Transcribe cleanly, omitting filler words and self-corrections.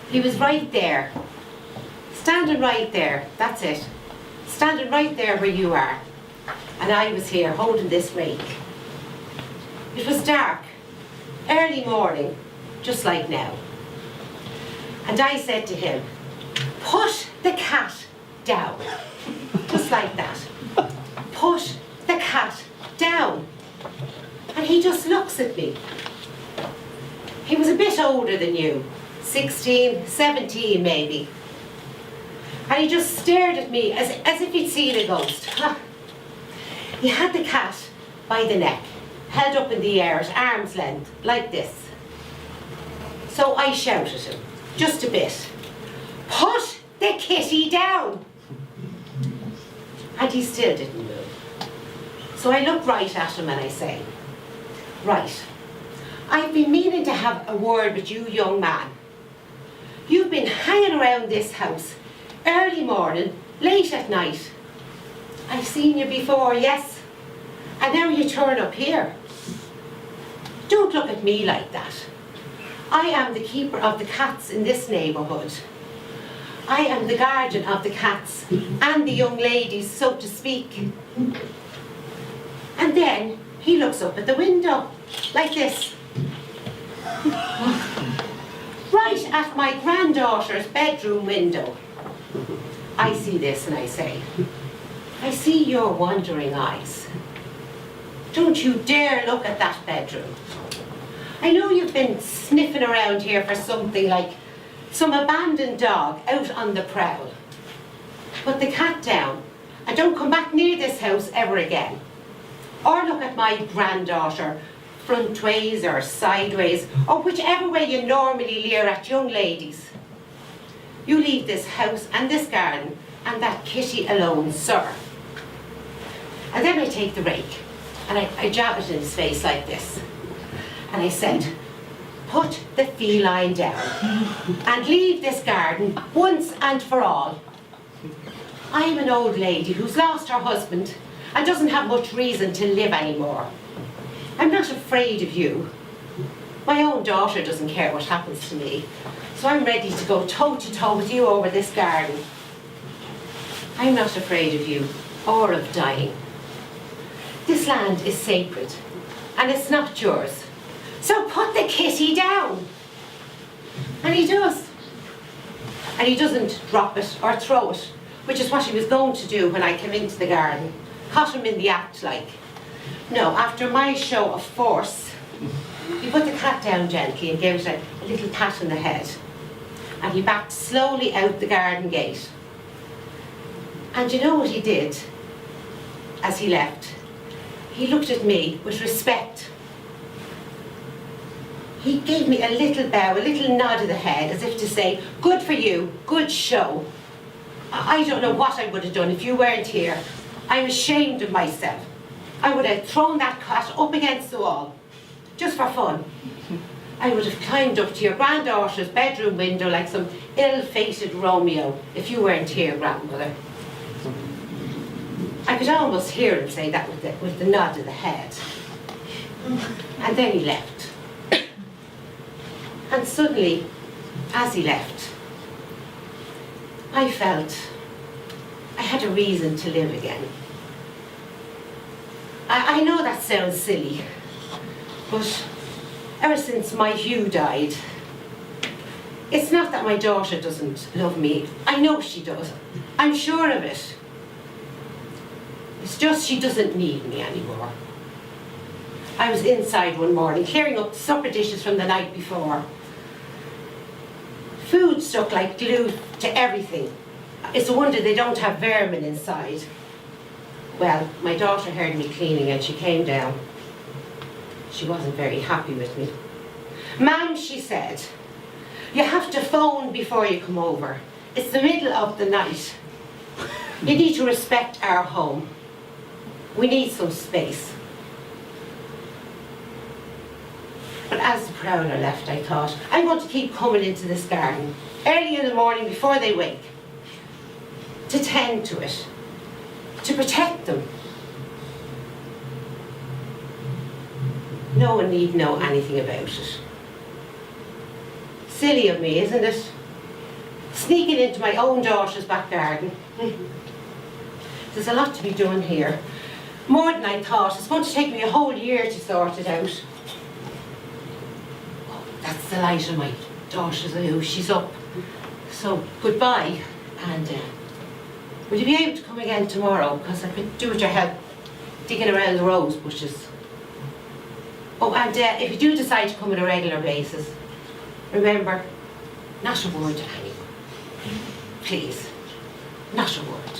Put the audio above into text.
He was right there. Standing right there, that's it. Standing right there where you are. And I was here holding this rake. It was dark, early morning, just like now. And I said to him, put the cat down. Just like that. Put the cat down. And he just looks at me. He was a bit older than you, 16, 17 maybe. And he just stared at me as if he'd seen a ghost. He had the cat by the neck, held up in the air at arm's length, like this. So I shouted at him, just a bit, put the kitty down! And he still didn't move. So I look right at him and I say, right, I've been meaning to have a word with you, young man. You've been hanging around this house, early morning, late at night. I've seen you before, yes, and now you turn up here. Don't look at me like that. I am the keeper of the cats in this neighbourhood. I am the guardian of the cats and the young ladies, so to speak. And then he looks up at the window, like this. Right at my granddaughter's bedroom window. I see this and I say, I see your wandering eyes. Don't you dare look at that bedroom. I know you've been sniffing around here for something like some abandoned dog out on the prowl. Put the cat down and don't come back near this house ever again. Or look at my granddaughter, frontways or sideways, or whichever way you normally leer at young ladies. You leave this house and this garden and that kitty alone, sir. And then I take the rake and I jab it in his face like this. And I said, put the feline down and leave this garden once and for all. I'm an old lady who's lost her husband and doesn't have much reason to live anymore. I'm not afraid of you. My own daughter doesn't care what happens to me, so I'm ready to go toe to toe with you over this garden. I'm not afraid of you or of dying. This land is sacred and it's not yours. So put the kitty down. And he does. And he doesn't drop it or throw it, which is what he was going to do when I came into the garden. Caught him in the act, like. No, after my show of force, he put the cat down gently and gave it a little pat on the head. And he backed slowly out the garden gate. And you know what he did as he left? He looked at me with respect. He gave me a little bow, a little nod of the head, as if to say, good for you, good show. I don't know what I would have done if you weren't here. I'm ashamed of myself. I would have thrown that cat up against the wall, just for fun. I would have climbed up to your granddaughter's bedroom window like some ill-fated Romeo if you weren't here, grandmother. I could almost hear him say that with the nod of the head. And then he left. And suddenly, as he left, I felt I had a reason to live again. I know that sounds silly, but ever since my Hugh died, it's not that my daughter doesn't love me. I know she does. I'm sure of it. It's just she doesn't need me anymore. I was inside one morning clearing up supper dishes from the night before. Food stuck like glue to everything. It's a wonder they don't have vermin inside. Well, my daughter heard me cleaning and she came down. She wasn't very happy with me. Ma'am, she said, you have to phone before you come over. It's the middle of the night. You need to respect our home. We need some space. But as the prowler left, I thought, I'm going to keep coming into this garden early in the morning before they wake, to tend to it, to protect them. No one need know anything about it. Silly of me, isn't it? Sneaking into my own daughter's back garden. There's a lot to be done here. More than I thought. It's going to take me a whole year to sort it out. Oh, that's the light in my daughter's eye. She's up. So, goodbye. And will you be able to come again tomorrow? Because I could do with your help digging around the rose bushes. Oh, and if you do decide to come on a regular basis, remember, not a word to anyone. Please, not a word.